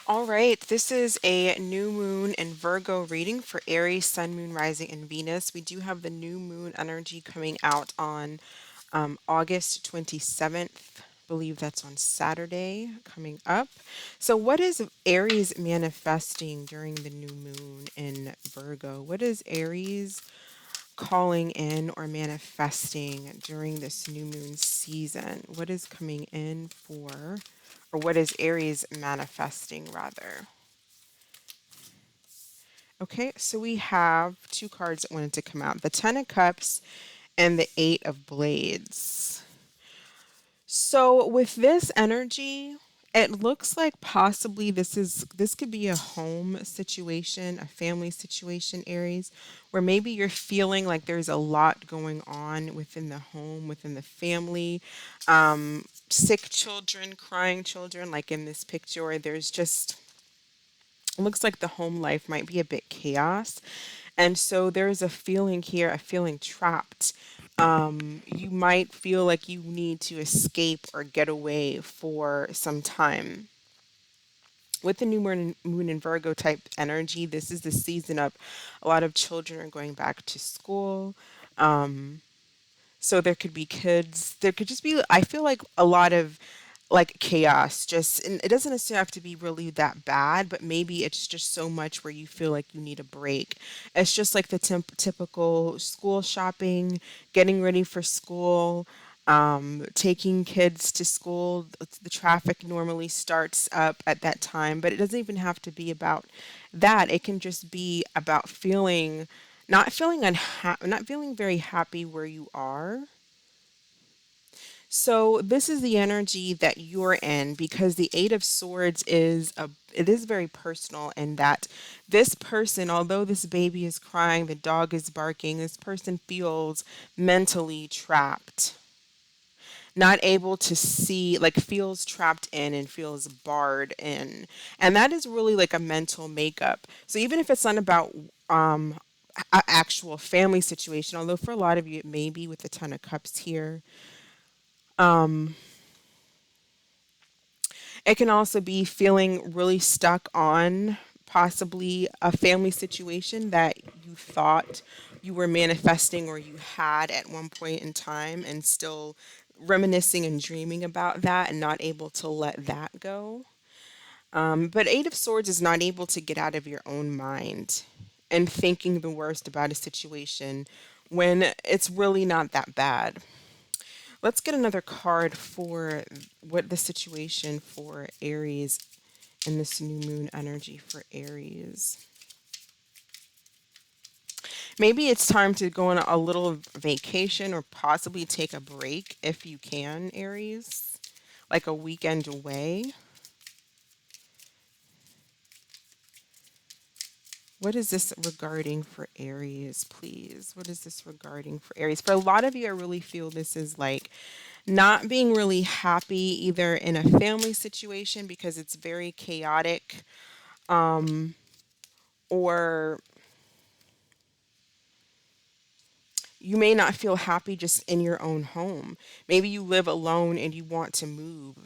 All right, this is a new moon and Virgo reading for Aries, Sun, Moon, Rising, and Venus. We do have the new moon energy coming out on August 27th. I believe that's on Saturday coming up. So, what is Aries manifesting during the new moon in Virgo? What is Aries calling in or manifesting during this new moon season? What is coming in for, or what is Aries manifesting rather? Okay, so we have two cards that wanted to come out, the Ten of Cups and the Eight of Blades. So with this energy, it looks like possibly this could be a home situation, a family situation, Aries, where maybe you're feeling like there's a lot going on within the home, within the family. Sick children, crying children, like in this picture, there's just it looks like the home life might be a bit chaos. And so there's a feeling here, a feeling trapped. You might feel like you need to escape or get away for some time. With the new moon in Virgo type energy, this is the season of a lot of children are going back to school. So there could be kids. There could just be, I feel like a lot of like chaos. Just, and it doesn't necessarily have to be really that bad, but maybe it's just so much where you feel like you need a break. It's just like the typical school shopping, getting ready for school, taking kids to school. The traffic normally starts up at that time, but it doesn't even have to be about that. It can just be about feeling not feeling very happy where you are. So this is the energy that you're in because the 8 of swords it is very personal in that this person, although this baby is crying, the dog is barking, this person feels mentally trapped, not able to see, like feels trapped in and feels barred in. And that is really like a mental makeup. So even if it's not about actual family situation, although for a lot of you it may be with the Ton of Cups here, it can also be feeling really stuck on possibly a family situation that you thought you were manifesting or you had at one point in time and still reminiscing and dreaming about that and not able to let that go. But Eight of Swords is not able to get out of your own mind and thinking the worst about a situation when it's really not that bad. Let's get another card for what the situation for Aries and this new moon energy for Aries. Maybe it's time to go on a little vacation or possibly take a break if you can, Aries, like a weekend away. What is this regarding for Aries, please? What is this regarding for Aries? For a lot of you, I really feel this is like not being really happy either in a family situation because it's very chaotic, or you may not feel happy just in your own home. Maybe you live alone and you want to move.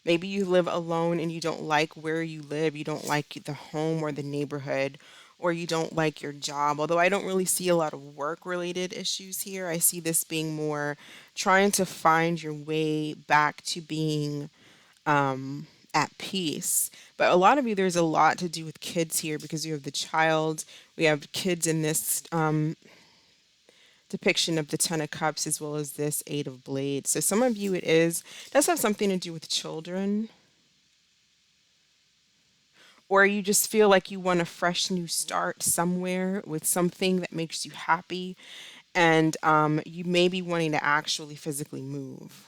Maybe you live alone and you don't like where you live. You don't like the home or the neighborhood, or you don't like your job. Although I don't really see a lot of work related issues here, I see this being more trying to find your way back to being at peace. But a lot of you, there's a lot to do with kids here because you have the child, we have kids in this depiction of the Ten of Cups as well as this Eight of Blades. So some of you, does have something to do with children, or you just feel like you want a fresh new start somewhere with something that makes you happy, and you may be wanting to actually physically move.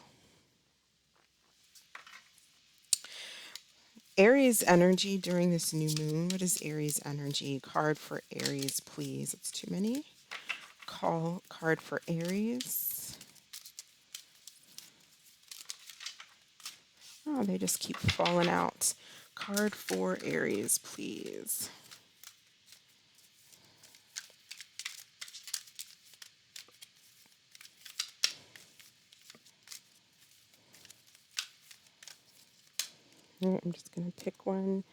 Aries energy during this new moon. What is Aries energy? Card for Aries, please. It's too many. Call card for Aries. Oh, they just keep falling out. Card for Aries, please. All right, I'm just going to pick one.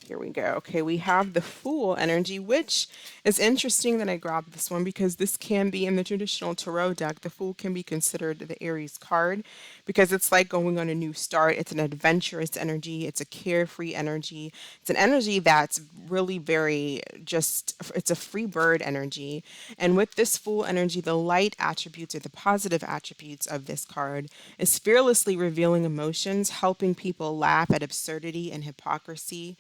Here we go. Okay, we have the Fool energy, which is interesting that I grabbed this one because this can be in the traditional tarot deck. The Fool can be considered the Aries card because it's like going on a new start. It's an adventurous energy, it's a carefree energy, it's an energy that's really very just, it's a free bird energy. And with this Fool energy, the light attributes or the positive attributes of this card is fearlessly revealing emotions, helping people laugh at absurdity and hypocrisy.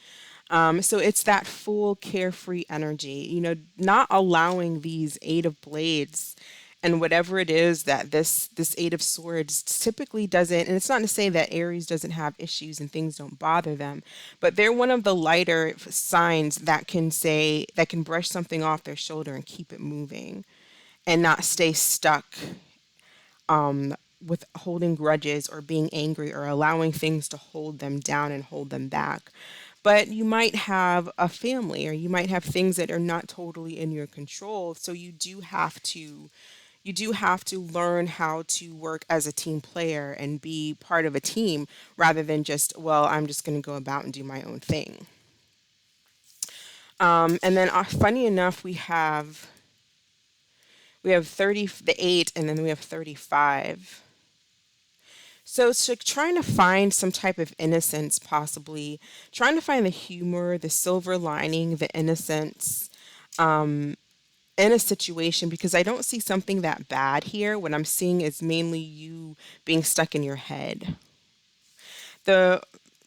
So it's that full carefree energy, not allowing these Eight of Blades and whatever it is that this Eight of Swords typically doesn't. And it's not to say that Aries doesn't have issues and things don't bother them, but they're one of the lighter signs that can say that can brush something off their shoulder and keep it moving and not stay stuck with holding grudges or being angry or allowing things to hold them down and hold them back. But you might have a family or you might have things that are not totally in your control. So you do have to learn how to work as a team player and be part of a team rather than just, well, I'm just going to go about and do my own thing. And then funny enough, we have 30 the 8 and then we have 35. So it's like trying to find some type of innocence, possibly trying to find the humor, the silver lining, the innocence in a situation because I don't see something that bad here. What I'm seeing is mainly you being stuck in your head. The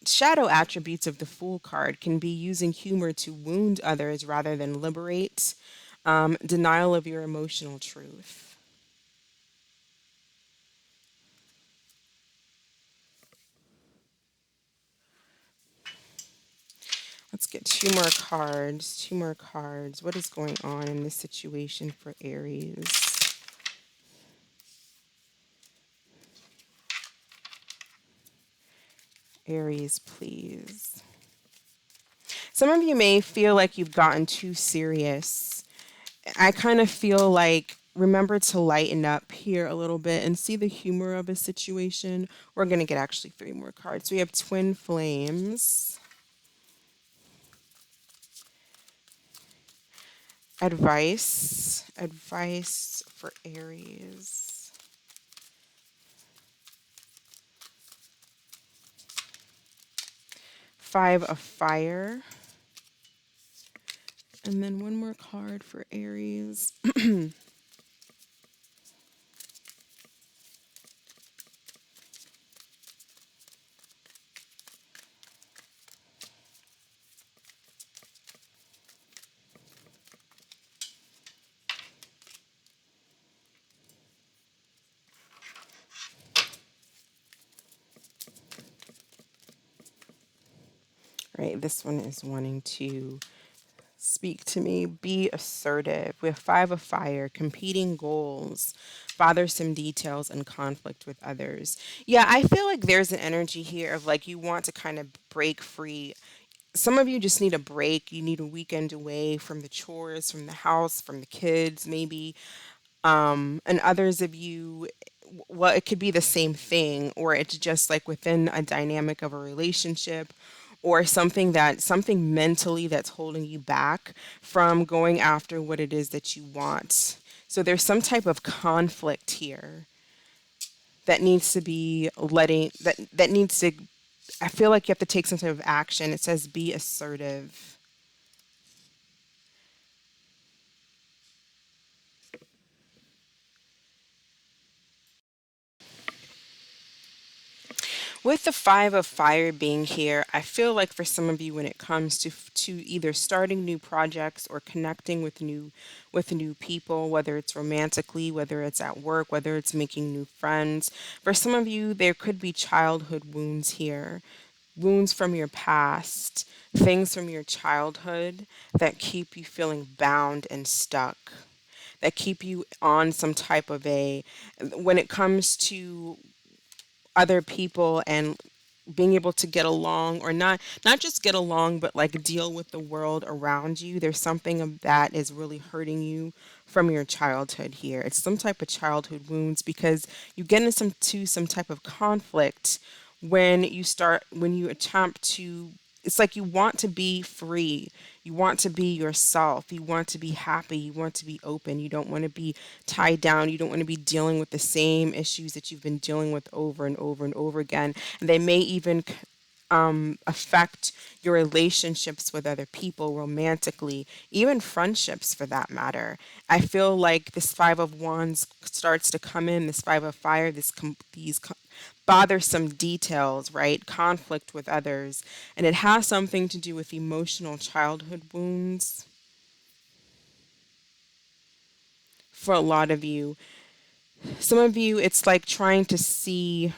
shadow attributes of the Fool card can be using humor to wound others rather than liberate, denial of your emotional truth. Let's get two more cards. Two more cards. What is going on in this situation for Aries? Aries, please. Some of you may feel like you've gotten too serious. I kind of feel like remember to lighten up here a little bit and see the humor of a situation. We're going to get actually three more cards. We have Twin Flames, advice for Aries, Five of Fire, and then one more card for Aries. Right, this one is wanting to speak to me, be assertive. We have Five of Fire, competing goals, bothersome details, and conflict with others. Yeah, I feel like there's an energy here of like you want to kind of break free. Some of you just need a break. You need a weekend away from the chores, from the house, from the kids, maybe. And others of you, well, it could be the same thing, or it's just like within a dynamic of a relationship or something mentally that's holding you back from going after what it is that you want. So there's some type of conflict here that needs to be letting that needs to, I feel like you have to take some type of action. It says be assertive. With the Five of Fire being here, I feel like for some of you, when it comes to either starting new projects or connecting with new people, whether it's romantically, whether it's at work, whether it's making new friends, for some of you, there could be childhood wounds here, wounds from your past, things from your childhood that keep you feeling bound and stuck, that keep you on some type of a, when it comes to other people and being able to get along, or not just get along but like deal with the world around you, there's something of that is really hurting you from your childhood here. It's some type of childhood wounds because you get into some type of conflict when you attempt to, it's like you want to be free. You want to be yourself. You want to be happy. You want to be open. You don't want to be tied down. You don't want to be dealing with the same issues that you've been dealing with over and over and over again. And they may even affect your relationships with other people romantically, even friendships for that matter. I feel like this Five of Wands starts to come in, this Five of Fire, bothersome details, right? Conflict with others. And it has something to do with emotional childhood wounds for a lot of you. Some of you, it's like trying to see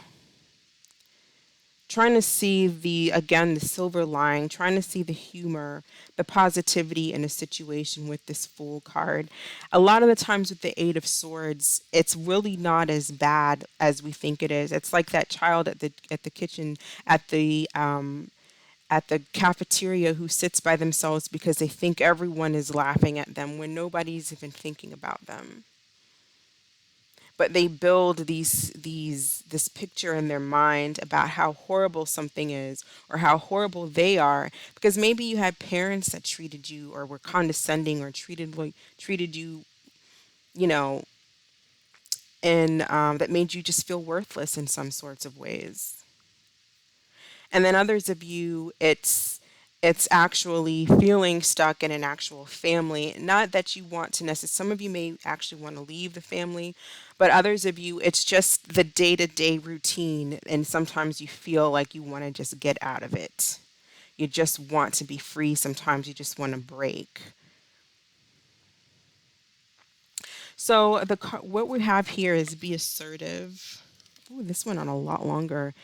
the, again, the silver lining, trying to see the humor, the positivity in a situation with this Fool card. A lot of the times with the Eight of Swords, it's really not as bad as we think it is. It's like that child at the kitchen, at the cafeteria, who sits by themselves because they think everyone is laughing at them when nobody's even thinking about them. But they build this picture in their mind about how horrible something is or how horrible they are, because maybe you had parents that treated you or were condescending or treated you, you know, and that made you just feel worthless in some sorts of ways. And then others of you, it's actually feeling stuck in an actual family. Not that you want to necessarily, some of you may actually want to leave the family, but others of you, it's just the day-to-day routine, and sometimes you feel like you want to just get out of it. You just want to be free. Sometimes you just want to break. So what we have here is be assertive. Ooh, this went on a lot longer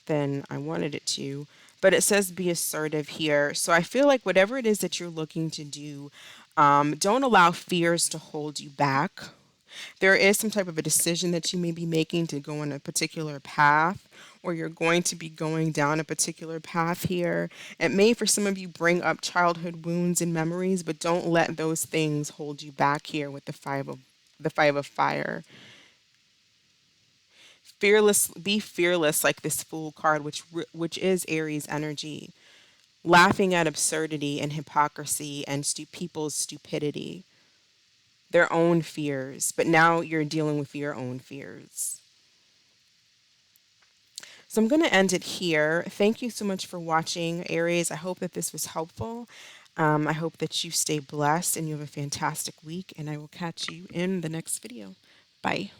than I wanted it to. But it says be assertive here. So I feel like whatever it is that you're looking to do, don't allow fears to hold you back. There is some type of a decision that you may be making to go on a particular path, or you're going to be going down a particular path here. It may, for some of you, bring up childhood wounds and memories, but don't let those things hold you back here with the Five of Fire. Fearless, be fearless, like this Fool card, which is Aries energy, laughing at absurdity and hypocrisy and people's stupidity, their own fears, but now you're dealing with your own fears. So I'm going to end it here. Thank you so much for watching, Aries. I hope that this was helpful. I hope that you stay blessed and you have a fantastic week, and I will catch you in the next video. Bye.